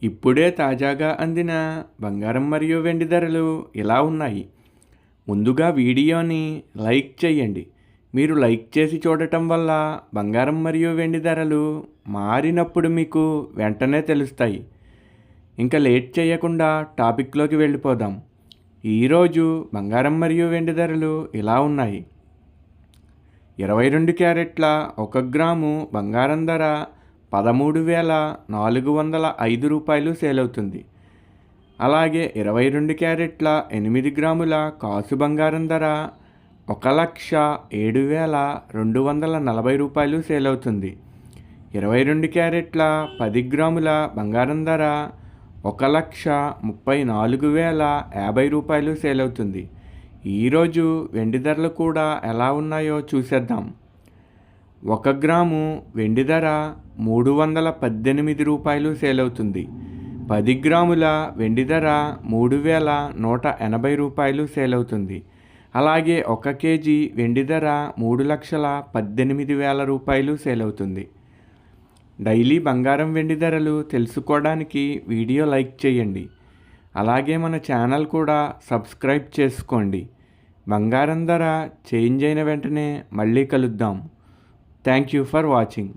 ఇప్పుడే తాజాగా అందిన బంగారం మరియు వెండి ధరలు ఇలా ఉన్నాయి. ముందుగా వీడియోని లైక్ చేయండి. మీరు లైక్ చేసి చూడటం వల్ల బంగారం మరియు వెండి ధరలు మారినప్పుడు మీకు వెంటనే తెలుస్తాయి. ఇంకా లేట్ చేయకుండా టాపిక్లోకి వెళ్ళిపోదాం. ఈరోజు బంగారం మరియు వెండి ధరలు ఇలా ఉన్నాయి. 22 క్యారెట్ల 1 గ్రాము బంగారం ధర 13,405 రూపాయలు సేల్ అవుతుంది. అలాగే 22 క్యారెట్ల 8 గ్రాముల కాసు బంగారం ధర 1,07,240 రూపాయలు సేల్ అవుతుంది. 22 క్యారెట్ల 10 గ్రాముల బంగారం ధర 1,34,050 రూపాయలు సేల్ అవుతుంది. ఈరోజు వెండి ధరలు కూడా ఎలా ఉన్నాయో చూసేద్దాం. 1 గ్రాము వెండి ధర 318 రూపాయలు సేల్ అవుతుంది. 10 గ్రాముల వెండి ధర 3,180 రూపాయలు సేల్ అవుతుంది. అలాగే 1 కేజీ వెండి ధర 3,18,000 రూపాయలు సేల్ అవుతుంది. డైలీ బంగారం వెండి ధరలు తెలుసుకోవడానికి వీడియో లైక్ చేయండి. అలాగే మన ఛానల్ కూడా సబ్స్క్రైబ్ చేసుకోండి. బంగారం ధర చేంజ్ అయిన వెంటనే మళ్ళీ కలుద్దాం. Thank you for watching.